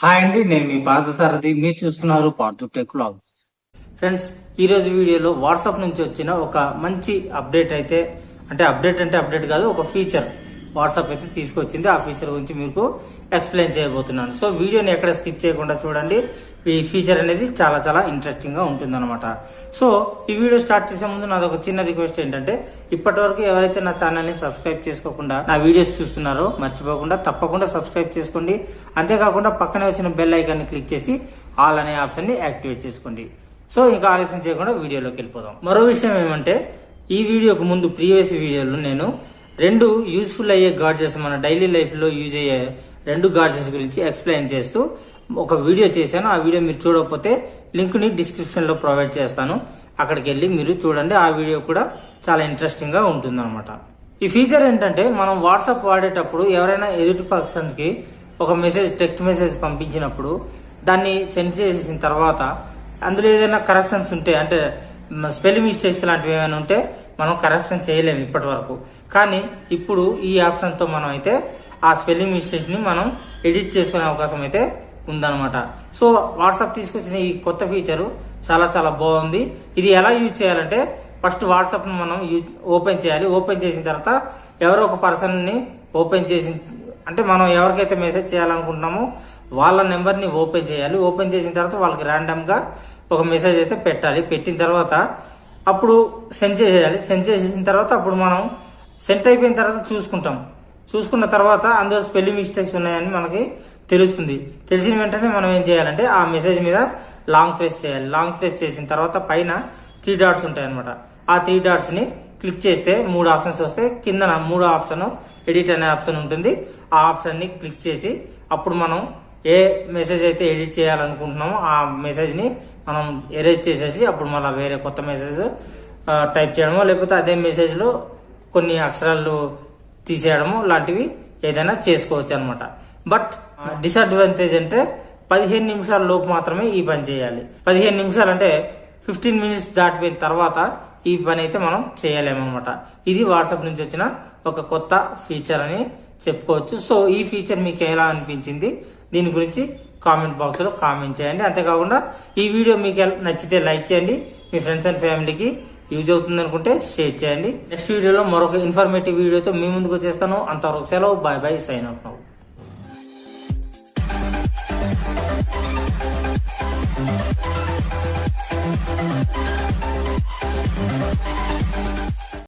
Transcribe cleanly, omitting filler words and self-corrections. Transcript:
Hi అండి, నేను మీ పార్థసారథి. మీరు చూస్తున్నారు పార్థు టెక్ వ్లాగ్స్. ఫ్రెండ్స్, ఈరోజు వీడియోలో వాట్సాప్ నుంచి వచ్చిన ఒక మంచి అప్డేట్ అయితే అంటే అప్డేట్ కాదు, ఒక ఫీచర్ వాట్సాప్ అయితే తీసుకొచ్చింది. ఆ ఫీచర్ గురించి మీకు ఎక్స్ప్లెయిన్ చేయబోతున్నాను. సో వీడియోని ఎక్కడ స్కిప్ చేయకుండా చూడండి. ఈ ఫీచర్ అనేది చాలా చాలా ఇంట్రెస్టింగ్ గా ఉంటుంది అనమాట. సో ఈ వీడియో స్టార్ట్ చేసే ముందు నాది ఒక చిన్న రిక్వెస్ట్ ఏంటంటే, ఇప్పటి వరకు ఎవరైతే నా ఛానల్ ని సబ్స్క్రైబ్ చేసుకోకుండా నా వీడియోస్ చూస్తున్నారో మర్చిపోకుండా తప్పకుండా సబ్స్క్రైబ్ చేసుకోండి. అంతేకాకుండా పక్కనే వచ్చిన బెల్ ఐకాన్ ని క్లిక్ చేసి ఆల్ అనే ఆప్షన్ ని యాక్టివేట్ చేసుకోండి. సో ఇంకా ఆలస్యం చేయకుండా వీడియోలోకి వెళ్ళిపోదాం. మరో విషయం ఏమంటే, ఈ వీడియోకు ముందు ప్రీవియస్ వీడియోలో నేను రెండు యూజ్ఫుల్ అయ్యే గాడ్జెట్స్, మన డైలీ లైఫ్ లో యూజ్ అయ్యే రెండు గాడ్జెట్స్ గురించి ఎక్స్ప్లెయిన్ చేస్తూ ఒక వీడియో చేశాను. ఆ వీడియో మీరు చూడకపోతే లింక్ ని డిస్క్రిప్షన్ లో ప్రొవైడ్ చేస్తాను. అక్కడికి వెళ్ళి మీరు చూడండి. ఆ వీడియో కూడా చాలా ఇంట్రెస్టింగ్ గా ఉంటుంది అనమాట. ఈ ఫీచర్ ఏంటంటే, మనం వాట్సాప్ వాడేటప్పుడు ఎవరైనా ఎదుటి పర్సన్ కి ఒక మెసేజ్, టెక్స్ట్ మెసేజ్ పంపించినప్పుడు దాన్ని సెండ్ చేసిన తర్వాత అందులో ఏదైనా కరెక్షన్స్ ఉంటే, అంటే స్పెల్లింగ్ మిస్టేక్స్ లాంటివి ఏమైనా ఉంటే మనం కరెక్షన్ చేయలేము ఇప్పటి వరకు. కానీ ఇప్పుడు ఈ ఆప్షన్ తో మనం అయితే ఆ స్పెల్లింగ్ మిస్టేక్స్ ని మనం ఎడిట్ చేసుకునే అవకాశం అయితే ఉందన్నమాట. సో వాట్సాప్ తీసుకొచ్చిన ఈ కొత్త ఫీచర్ చాలా చాలా బాగుంది. ఇది ఎలా యూజ్ చేయాలంటే, ఫస్ట్ వాట్సాప్ ను మనం ఓపెన్ చేయాలి. ఓపెన్ చేసిన తర్వాత ఎవరో ఒక పర్సన్ ని ఓపెన్ చేసి, అంటే మనం ఎవరికైతే మెసేజ్ చేయాలనుకుంటున్నామో వాళ్ళ నెంబర్ ని ఓపెన్ చేయాలి. ఓపెన్ చేసిన తర్వాత వాళ్ళకి ర్యాండమ్ గా ఒక మెసేజ్ అయితే పెట్టాలి. పెట్టిన తర్వాత అప్పుడు సెండ్ చేసేయాలి. సెండ్ చేసేసిన తర్వాత అప్పుడు మనం సెండ్ అయిపోయిన తర్వాత చూసుకున్న తర్వాత అందులో స్పెల్లింగ్ మిస్టేక్స్ ఉన్నాయని మనకి తెలుస్తుంది. తెలిసిన వెంటనే మనం ఏం చేయాలంటే, ఆ మెసేజ్ మీద లాంగ్ ప్రెస్ చేయాలి. లాంగ్ ప్రెస్ చేసిన తర్వాత పైన 3 డాట్స్ ఉంటాయి అనమాట. ఆ 3 డాట్స్ ని క్లిక్ చేస్తే 3 ఆప్షన్స్ వస్తాయి. కింద 3 ఆప్షన్ ఎడిట్ అనే ఆప్షన్ ఉంటుంది. ఆ ఆప్షన్ ని క్లిక్ చేసి అప్పుడు మనం ఏ మెసేజ్ అయితే ఎడిట్ చేయాలనుకుంటున్నామో ఆ మెసేజ్ ని మనం ఎరేజ్ చేసేసి అప్పుడు మళ్ళీ వేరే కొత్త మెసేజ్ టైప్ చేయడమో, లేకపోతే అదే మెసేజ్ లో కొన్ని అక్షరాలు తీసేయడము లాంటివి ఏదైనా చేసుకోవచ్చు అనమాట. బట్ డిసడ్వాంటేజ్ అంటే 15 నిమిషాల లోపు మాత్రమే ఈ పని చేయాలి. 15 నిమిషాలు అంటే 15 మినిట్స్ దాటిపోయిన తర్వాత ఈ పని అయితే మనం చేయలేమన్నమాట. ఇది వాట్సాప్ నుంచి వచ్చిన ఒక కొత్త ఫీచర్ అని చెప్పుకోవచ్చు. సో ఈ ఫీచర్ మీకు ఎలా అనిపించింది, దీని గురించి కామెంట్ బాక్స్ లో కామెంట్ చేయండి. అంతేకాకుండా ఈ వీడియో మీకు నచ్చితే లైక్ చేయండి. మీ ఫ్రెండ్స్ అండ్ ఫ్యామిలీకి యూజ్ అవుతుంది అనుకుంటే షేర్ చేయండి. నెక్స్ట్ వీడియోలో మరొక ఇన్ఫర్మేటివ్ వీడియోతో మీ ముందుకు వచ్చేస్తాను. అంతవరకు సెలవు, bye bye, sign out now.